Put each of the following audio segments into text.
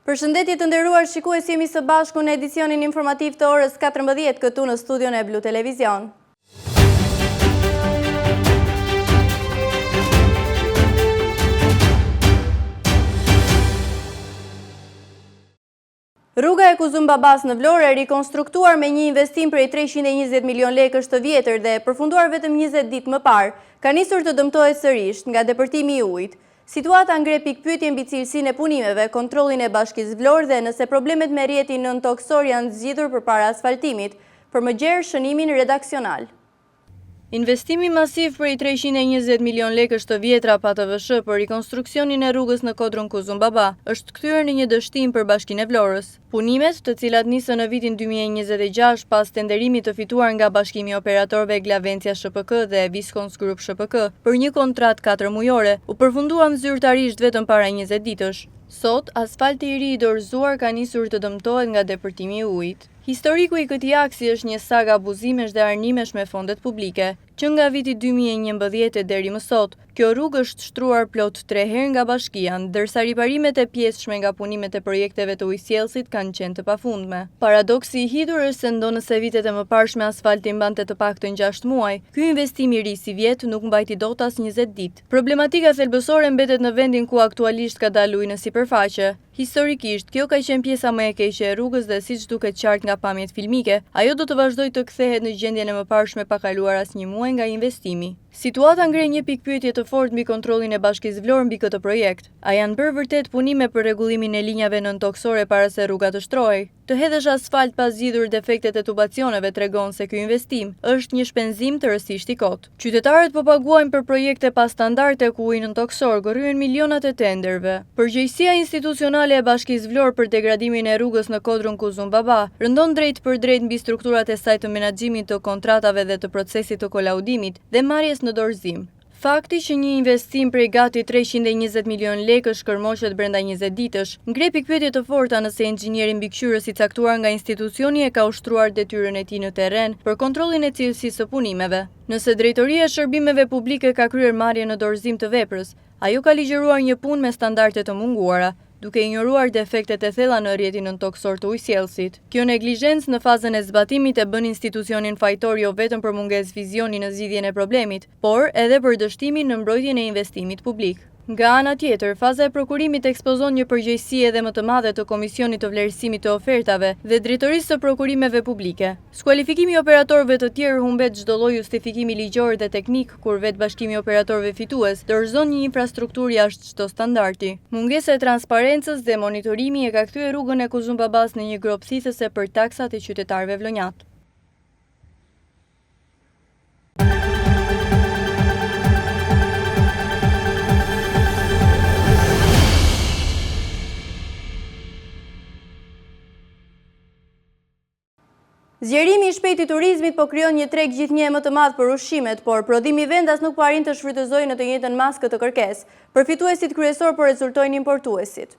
Përshëndetje të nderuar shikues, jemi së bashku në edicionin informativ të orës 14 këtu në studion e Blu Televizion. Rruga e Kuzum-Babas në Vlorë, rikonstruktuar me një investim prej 320 milion lekësh të vjetër dhe përfunduar vetëm 20 ditë më parë, ka nisur të dëmtohet sërish nga depërtimi i ujit. Situata ngre pikpyetje mbi cilësinë e punimeve, kontrollin e Bashkisë Vlorë dhe nëse problemet me rrjetin nëntoksor janë zgjidhur përpara asfaltimit, për më gjerë shënimin redaksional. Investimi masiv prej 320 milion lekësh të vjetra PATVSH për rikonstruksionin e rrugës në kodrën Kuzum-Baba është kthyer në një dështim për Bashkinë e Vlorës. Punimet, të cilat nisën në vitin 2026 pas tenderimit të fituar nga Bashkimi i Operatorëve Glavencia SHPK dhe Viscons Group SHPK për një kontratë 4 mujore, u përfunduan zyrtarisht vetëm para 20 ditësh. Sot, asfalti i ri i dorëzuar ka nisur të dëmtohet nga depërtimi i ujit. Historiku i këtij aksi është një sagë abuzimesh dhe arnimesh me fondet publike, që nga viti 2011 deri më sot. Kjo rrugë është shtruar plot 3 herë nga bashkia, ndërsa riparimet e pjesëshme nga punimet e projekteve të ujësjellësit kanë qenë të pafundme. Paradoksi i hidhur është se ndonëse vitet e mëparshme asfalti mbante të paktën 6 muaj, ky investim i ri si vjet nuk mbajti dot as 20 ditë. Problematika thelbësore mbetet në vendin ku aktualisht ka dalë uji në sipërfaqe. Historikisht, kjo ka qenë pjesa më e keqe e rrugës dhe siç duket qartë nga pamjet filmike, ajo do të vazhdojë të kthehet në gjendjen e mëparshme pa kaluar as një muaj nga investimi. Situata ngre një pikpyetje të fortë mbi kontrollin e Bashkisë Vlorë mbi këtë projekt. A janë bërë vërtet punime për rregullimin e linjave nëntoksore para se rruga të shtrohej? Të hedhësh asfalt pas zgjidhur defektet e tubacioneve tregon se ky investim është një shpenzim të rësisht i kotë. Qytetarët po paguajnë për projekte pa standarde ku uji nëntoksor gërryen milionat e tenderve. Përgjegjësia institucionale e Bashkisë Vlorë për degradimin e rrugës në kodrën Kuzum-Baba rëndon drejt për drejt mbi strukturat e saj të menaxhimit të kontratave dhe të procesit të kolaudimit dhe marrjes në dorëzim. Fakti që një investim prej gati 320 milion lekësh shkërmoqet brenda 20 ditësh, ngre pikpyetje të forta nëse inxhinieri mbikëqyrës i caktuar nga institucioni e ka ushtruar detyrën e tij në terren për kontrollin e cilësisë së punimeve. Nëse Drejtoria e Shërbimeve Publike ka kryer marrje në dorëzim të veprës, ajo ka ligjëruar një punë me standarde të munguara, duke ignoruar defektet e thella në rrjetin nëntoksor të ujësjellësit. Kjo neglizhencë në fazën e zbatimit e bën institucionin fajtor jo vetëm për mungesë vizioni në zgjidhjen e problemit, por edhe për dështimin në mbrojtjen e investimit publik. Nga ana tjetër, faza e prokurimit ekspozon një përgjegjësi edhe më të madhe të Komisionit të Vlerësimit të Ofertave dhe Drejtorisë së Prokurimeve Publike. Skualifikimi i operatorëve të tjerë humbet çdo lloj justifikimi ligjor dhe teknik kur vetë Bashkimi i Operatorëve Fitues dorëzon një infrastrukturë jashtë çdo standardi. Mungesa e transparencës dhe monitorimi e ka kthyer rrugën e Kuzum-Babas në një grop thithëse për taksat e qytetarëve vlonjat. Zgjerimi i shpejtë i turizmit po krijon një treg gjithnjë më të madh për ushqimet, por prodhimi i vendas nuk po arrin të shfrytëzojë në të njëjtën masë këtë kërkesë. Përfituesit kryesor po rezultojnë importuesit.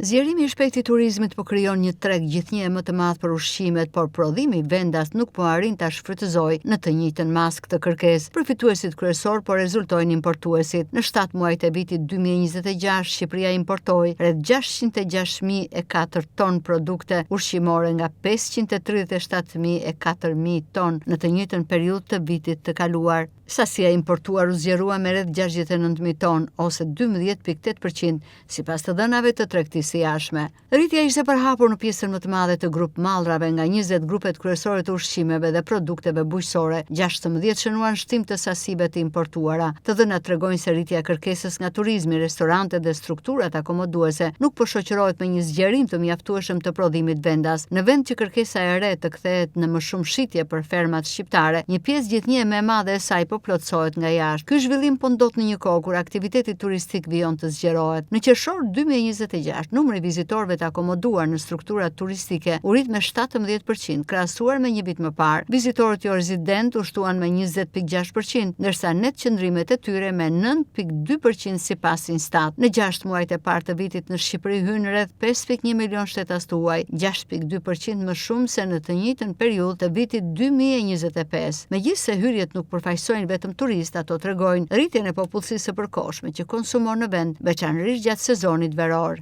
Zgjerimi i shpejtë i turizmit po krijon një treg gjithnjë më të madh për ushqimet, por prodhimi i vendas nuk po arrin ta shfrytëzojë në të njëjtën masë këtë kërkesë. Përfituesit kryesor po rezultojnë importuesit. Në 7 muajt e vitit 2026, Shqipëria importoi rreth 606.004 ton produkte ushqimore nga 537.004 ton në të njëjtën periudhë të vitit të kaluar. Sasia importuar u zgjerua me rreth 69.000 ton ose 12.8% sipas të dhënave të tregtisë së jashtme. Rritja ishte përhapur në pjesën më të madhe të grup mallrave nga 20 grupet kryesore të ushqimeve dhe produkteve bujqësore. 16 shënuan shtim të sasive të importuara. Të dhënat tregojnë se rritja e kërkesës nga turizmi, restorantet dhe strukturat akomoduese nuk po shoqërohet me një zgjerim të mjaftueshëm të prodhimit vendas. Në vend që kërkesa e re të kthehet në më shumë shitje për fermat shqiptare, një pjesë gjithnjë më e madhe e saj po plotësohet nga jashtë. Ky zhvillim po ndodh në një kohë kur aktiviteti turistik vijon të zgjerohet. Në qershor 2026, numri i vizitorëve të akomoduar në strukturat turistike u rrit me 17%, krahasuar me një vit më parë. Vizitorët jo rezident u shtuan me 20.6%, ndërsa net qëndrimet e tyre me 9.2% sipas Instat. Në 6 muajt e parë të vitit në Shqipëri hyn rreth 5.1 milion shtetas të huaj, 6.2% më shumë se në të njëjtën periudhë të vitit 2025. Megjithse hyrjet nuk përfaqësojnë vetëm turistë, ato tregojnë rritjen e popullsisë së përkohshme që konsumon në vend, veçanërisht gjatë sezonit veror.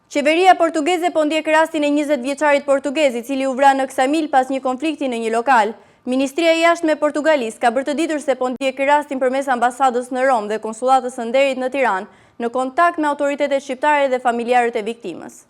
Qeveria portugeze po ndjek rastin e 20 vjeçarit portugez i cili u vra në Ksamil pas një konflikti në një lokal. Ministria e Jashtme e Portugalisë ka bërë të ditur se po ndjek rastin përmes ambasadës në Rom dhe konsullatës së Nderit në Tiranë, në kontakt me autoritetet shqiptare dhe familjarët e viktimës.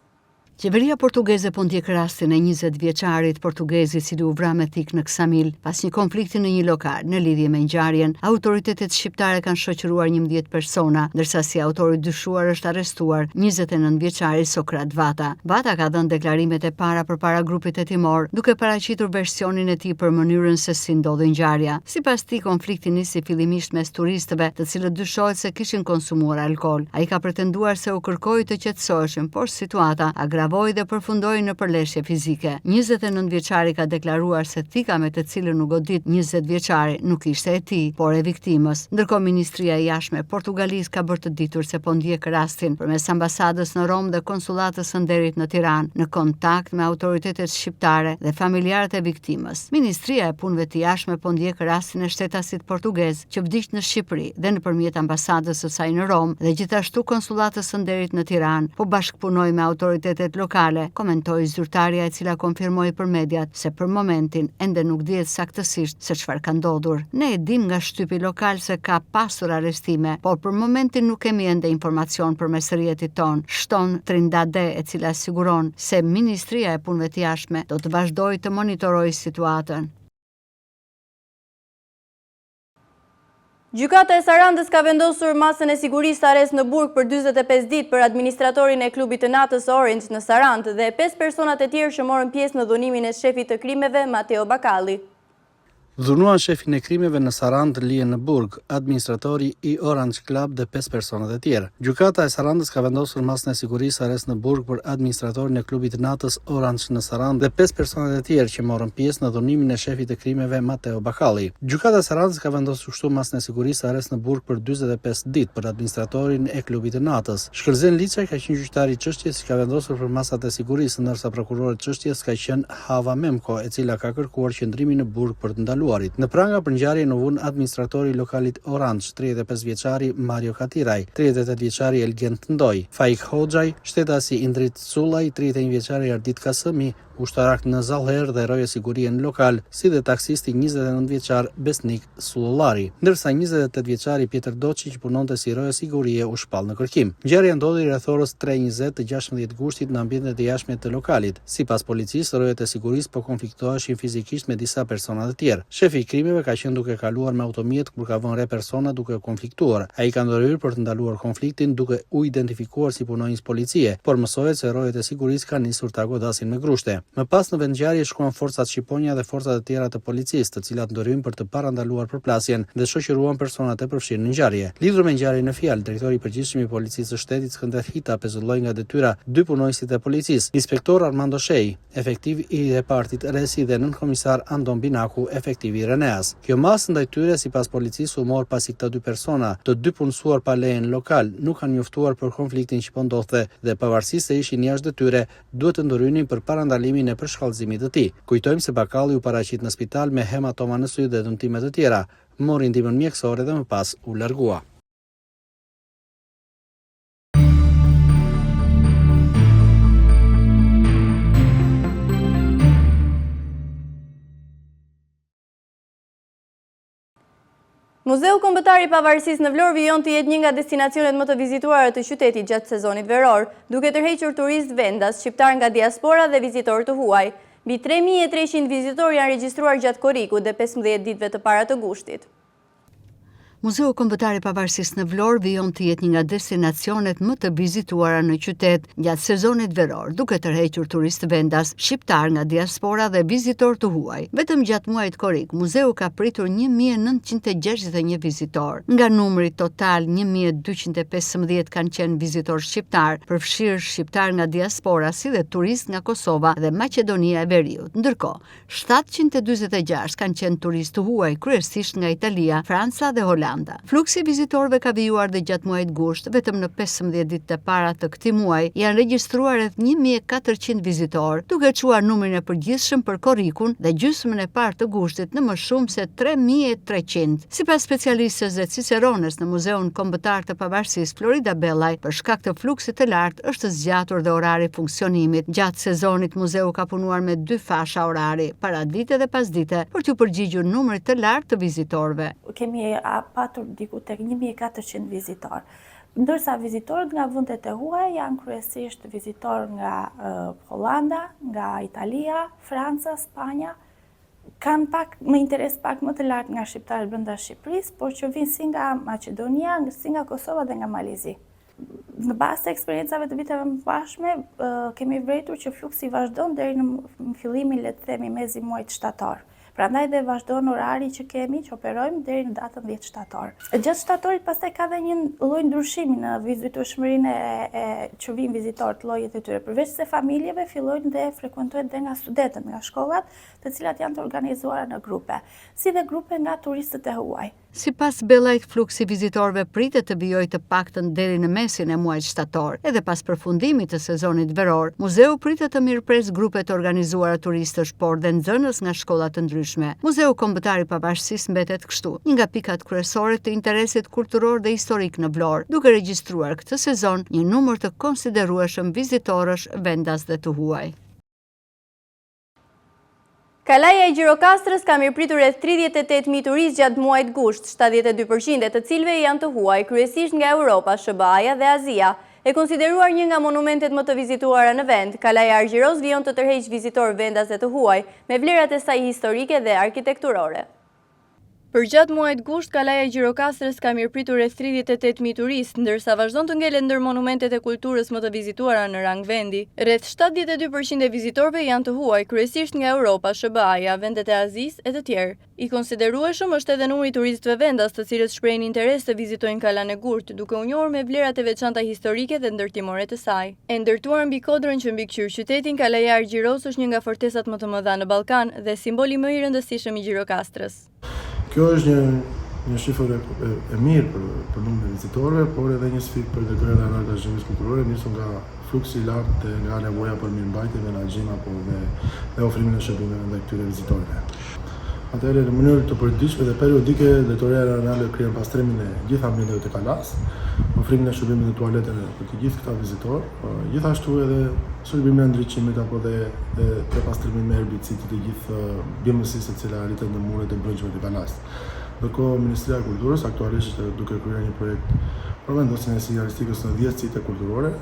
Qeveria portugeze po ndjek rastin e 20 vjeçarit portugez i cili u vra me thik në Ksamil pas një konflikti në një lokal. Në lidhje me ngjarjen, autoritetet shqiptare kanë shoqëruar 11 persona, ndërsa si autori dyshuar është arrestuar 29 vjeçari Sokrat Vata. Vata ka dhënë deklarimet e para përpara grupit hetimor, duke paraqitur versionin e tij për mënyrën se si ndodhi ngjarja. Sipas tij, konflikti nisi fillimisht mes turistëve, të cilët dyshohet se kishin konsumuar alkool. Ai ka pretenduar se u kërkoi të qetësoheshin, por situata dhe përfundoi në përleshje fizike. 29 vjeçari ka deklaruar se thika me të cilën u godit 20 vjeçari nuk ishte e tij, por e viktimës. Ndërkohë Ministria e Jashtme e Portugalisë ka bërë të ditur se po ndjek rastin përmes ambasadës në Rom dhe konsullatës së Nderit në Tiranë, në kontakt me autoritetet shqiptare dhe familjarët e viktimës. Ministria e Punëve të Jashtme po ndjek rastin e shtetasit portugez që vdiq në Shqipëri dhe nëpërmjet ambasadës së saj në Rom dhe gjithashtu konsullatës së Nderit në Tiranë, po bashkëpunoi me autoritetet lokale, komentoi zyrtarja e cila konfirmoi për mediat se për momentin ende nuk dihet saktësisht se çfarë ka ndodhur. Ne e dim nga shtypi lokal se ka pasur arrestime, por për momentin nuk kemi ende informacion përmes rrjetit ton, shton Trindade, e cila siguron se Ministria e Punëve të Jashtme do të vazhdojë të monitorojë situatën. Gjykata e Sarandës ka vendosur masën e sigurisë arrest në burg për 45 ditë për administratorin e klubit të natës Orange në Sarandë dhe 5 personat e tjerë që morën pjesë në dhunimin e shefit të krimeve Mateo Bakalli. Dhunuan shefin e krimeve në Sarandë Lije në Burg, administratori i Orange Club dhe 5 personat e tjerë. Gjykata e Sarandës ka vendosur masën e sigurisë arrest në burg për administratorin e klubit të natës Orange në Sarandë dhe 5 personat e tjerë që morën pjesë në dhunimin e shefit të krimeve Mateo Bakalli. Gjykata e Sarandës ka vendosur kështu masën e sigurisë arrest në burg për 45 ditë për administratorin e klubit të natës. Shkërzen Liçaj ka qenë gjyqtari i çështjes që ka vendosur për masat e sigurisë, ndërsa prokurori i çështjes ka qenë Hava Memko, e cila ka kërkuar qëndrimin në burg për të ndaluar. Në pranga për ngjarjen u vun administratori i lokalit Orange, 35 vjeçari Mario Katiraj, 38 vjeçari Elgen Tndoj, Faik Hoxhaj, shtetasi Indrit Cullaj, 31 vjeçari Ardit Kasëmi, ushtarak në Zallher dhe roje sigurie në lokal, si dhe taksisti 29 vjeçar Besnik Sullollari, ndërsa 28 vjeçari Pjetër Doçi që punonte si roje sigurie u shpall në kërkim. Ngjarja ndodhi rreth orës 3:20 të 16 gushtit në ambientet e jashtme të lokalit. Sipas policisë, rojet e sigurisë po konfliktoheshin fizikisht me disa persona të tjerë. Shefi i krimeve ka qenë duke kaluar me automjet kur ka vënë re persona duke konfliktuar. Ai ka ndërhyrë për të ndaluar konfliktin duke u identifikuar si punonjës policie, por mësohet se rojet e sigurisë kanë nisur ta godasin me grushte. Më pas në vendngjarje shkuan forcat shqiponja dhe forcat e tjera të policisë, të cilat ndërhyn për të parandaluar përplasjen dhe shoqëruan personat e përfshirë në ngjarje. Lidhur me ngjarjen në fjalë, drejtori i përgjithshëm i policisë së shtetit Skënder Hita pezulloi nga detyra 2 punonjësit e policisë, inspektor Armando Shej, efektiv i repartit Resi dhe nënkomisar Andon Binaku, efektiv i Reneas. Kjo masë ndaj tyre sipas policisë u mor pasi këta 2 persona, të 2 punësuar pa leje në lokal, nuk kanë njoftuar për konfliktin që po ndodhte dhe pavarësisht se ishin jashtë detyre, duhet të ndërhynin për parandalimin e përshkallëzimit të tij. Kujtojmë se Bakalli u paraqit në spital me hematoma në sy dhe dëmtime të tjera, mori ndihmën mjekësore dhe më pas u largua. Muzeu Kombëtar i Pavarësisë në Vlorë vijon të jetë një nga destinacionet më të vizituara të qytetit gjatë sezonit veror, duke tërhequr turistë vendas, shqiptar nga diaspora dhe vizitorë të huaj. Mbi 3300 vizitorë janë regjistruar gjatë korrikut dhe 15 ditëve të para të gushtit. Muzeu Kombëtar i Pavarësisë në Vlorë vijon të jetë një nga destinacionet më të vizituara në qytet gjatë sezonit veror, duke tërhequr turistë vendas, shqiptar nga diaspora dhe vizitor të huaj. Vetëm gjatë muajit korrik, muzeu ka pritur 1961 vizitor. Nga numri total 1215 kanë qenë vizitor shqiptar, përfshirë shqiptar nga diaspora si dhe turist nga Kosova dhe Maqedonia e Veriut. Ndërkohë, 746 kanë qenë turistë të huaj, kryesisht nga Italia, Franca dhe Holanda. Fluksi vizitorëve ka vijuar dhe gjatë muajit gusht, vetëm në 15 ditët e para të këtij muaji janë regjistruar rreth 1400 vizitorë, duke çuar numrin e përgjithshëm për korrikun dhe gjysmën e parë të gushtit në më shumë se 3300. Sipas specialistës dhe cicerones në Muzeun Kombëtar të Pavarësisë Florida Bellaj, për shkak të fluksit të lartë është zgjatur dhe orari i funksionimit. Gjatë sezonit muzeu ka punuar me 2 fasha orari, paradite dhe pasdite, për t'u përgjigjur numrit të lartë të vizitorëve. Kemi patur diku tek 1400 vizitorë. Ndërsa vizitorët nga vendet e huaj janë kryesisht vizitorë nga Holanda, nga Italia, Franca, Spanja, kanë pak më interes pak më të lartë nga shqiptarët brenda Shqipërisë, por që vinë si nga Maqedonia, si nga Kosova dhe nga Malizi. Në bazë të eksperiencave të viteve më pashme, kemi vërejtur që fluksi vazhdon deri në fillimin, le të themi, mezi muajit shtator. Prandaj dhe vazhdon orari që kemi, që operojmë deri në datën 10 shtator. Gjatë shtatorit pastaj ka dhe një lloj ndryshimi në vizitueshmërinë që vinë vizitorët, llojet e tyre. Përveç se familjeve fillojnë dhe frekuentojnë dhe nga studentët, nga shkollat, të cilat janë të organizuara në grupe, si dhe grupe nga turistët e huaj. Sipas Bellajt, fluksi vizitorëve pritet të vijojë të paktën deri në mesin e muajit shtator. Edhe pas përfundimit të sezonit veror, muzeu pritet të mirëpres grupe të organizuara turistësh, por dhe nxënës nga shkolla të ndryshme. Muzeu Kombëtar i Pavarësisë mbetet kështu, një nga pikat kryesore të interesit kulturor dhe historik në Vlorë, duke regjistruar këtë sezon një numër të konsiderueshëm vizitorësh vendas dhe të huaj. Kalaja e Gjirokastrës ka mirëpritur rreth 38.000 turistë gjatë muajit gusht, 72% e të cilëve janë të huaj, kryesisht nga Europa, SBA-ja dhe Azia. E konsideruar një nga monumentet më të vizituara në vend, Kalaja Argjiros vijon të tërheqë vizitorë vendas dhe të huaj, me vlerat e saj historike dhe arkitekturore. Për gjatë muajit gusht, Kalaja e Gjirokastrës ka mirëpritur rreth 38.000 turistë, ndërsa vazhdon të ngelet ndër monumentet e kulturës më të vizituara në rang vendi. Rreth 72% e vizitorëve janë të huaj, kryesisht nga Europa, SBA-ja, vendet e Azisë e të tjerë. I konsiderueshëm është edhe numri i turistëve vendas, të cilët shprehin interes të vizitojnë Kalan e Gurt, duke u njohur me vlerat e veçanta historike dhe ndërtimore të saj. E ndërtuar mbi kodrën që mbikëqyr qytetin, Kalaja e Argjiros është një nga fortesat më të mëdha në Ballkan dhe simboli më i rëndësishëm i Gjirokastrës. Kjo është një shifër e mirë për numrin e vizitorëve, por edhe një sfidë për detyrat e angazhimit kulturor, nisur nga fluksi i lartë dhe nga nevoja për mirëmbajtje, menaxhim apo dhe ofrimin e shërbimeve ndaj këtyre vizitorëve. Atëherë, në mënyrë të përditshme dhe periodike, Drejtoria Rajonale krijon pastrimin e gjithë ambienteve të kalas, ofrimin e shërbimit të tualeteve për të gjithë këta vizitorë, gjithashtu edhe shërbimin e ndriçimit apo dhe të pastrimit me herbicid të gjithë bjellësisë të cilat arritet në muret e brendshme të kalas. Ndërkohë, Ministria e Kulturës aktualisht është duke kryer një projekt për vendosjen e sinjalistikës në 10 site kulturore,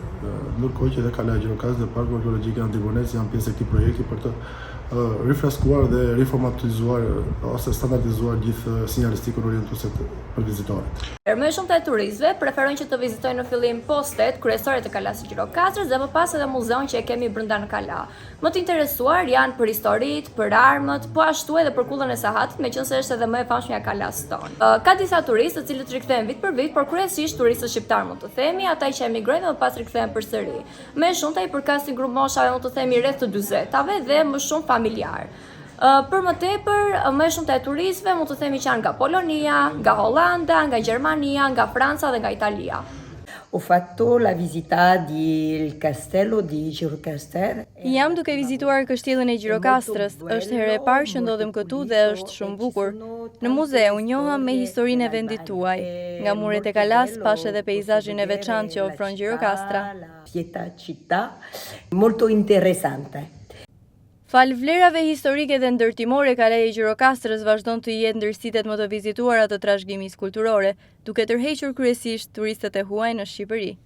ndërkohë që dhe Kalaja e Gjirokastrës dhe Parku Arkeologjik Antibonec janë pjesë e këtij projekti për të rifreskuar dhe reformatizuar ose standardizuar gjithë sinjalistikën orientuese për vizitorët. Më shumë të turistëve preferojnë që të vizitojnë në fillim postet kryesore të Kalas së Gjirokastrës dhe më pas edhe muzeun që e kemi brenda në Kala. Më të interesuar janë për historitë, për armët, po ashtu edhe për kullën e sahatit, meqense është edhe më e famshme e Kalas tonë. Ka disa turistë të cilët rikthehen vit për vit, por kryesisht turistët shqiptar mund të themi, ata që emigrojnë dhe më pas rikthehen përsëri. Më shumë ai përkas një grup moshave mund të themi rreth të 40-tave dhe më shumë familjar. Për më tepër, më shumë të turistëve mund të themi që janë nga Polonia, nga Holanda, nga Gjermania, nga Franca dhe nga Italia. Ho fatto la visita del castello di Gjirokastër. Jam duke vizituar kështjellën e Gjirokastrës. Është herë e parë që ndodhem këtu dhe është shumë bukur. Në muzeu njoha me historinë e vendit tuaj. Nga muret e Kalas pash edhe peizazhin e veçantë që ofron Gjirokastra. Pieta città, molto interessante. Fal vlerave historike dhe ndërtimore, Kalaja e Gjirokastrës vazhdon të jetë ndër sitet më të vizituara të trashëgimisë kulturore, duke tërhequr kryesisht turistët e huaj në Shqipëri.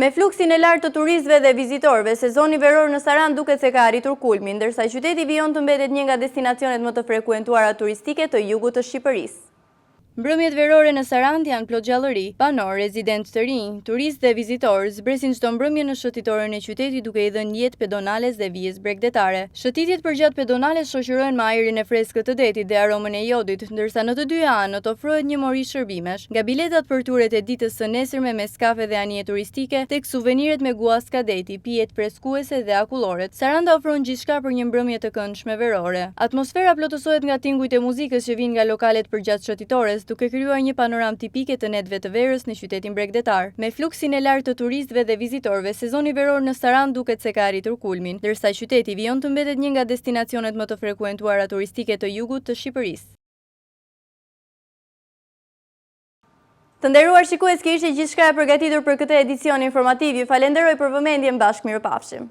Me fluksin e lartë të turistëve dhe vizitorëve, sezoni veror në Sarandë duket se ka arritur kulmin, ndërsa qyteti Vion të mbetet një nga destinacionet më të frekuentuara turistike të jugut të Shqipërisë. Mbrëmjet verore në Sarandë janë plot gjallëri, banor, rezidentë të rinj, turistë dhe vizitorë zbresin çdo mbrëmje në shëtitoren e qytetit duke i dhënë jetë pedonales dhe vijës bregdetare. Shëtitjet përgjatë pedonales shoqërojnë me ajrin e freskët të detit dhe aromën e jodit, ndërsa në të dyja anët ofrohet një mori shërbimesh, nga biletat për turet e ditës së nesërme me skafe dhe anije turistike, tek suveniret me guas kadeti, pijet preskuese dhe akulloret. Saranda ofron gjithçka për një mbrëmje të këndshme verore. Atmosfera plotësohet nga tingujt e muzikës që vijnë nga lokalet përgjatë shëtitores, duke krijuar një panoramë tipike të netëve të verës në qytetin bregdetar. Me fluksin e lartë të turistëve dhe vizitorëve, sezoni veror në Sarandë duket se ka arritur kulmin, ndërsa qyteti Vion të mbetet një nga destinacionet më të frekuentuara turistike të jugut të Shqipërisë. Të nderuar shikues, kjo ishte gjithçka e përgatitur për këtë edicion informativ. Ju falenderoj për vëmendjen, bashkë mirupafshim.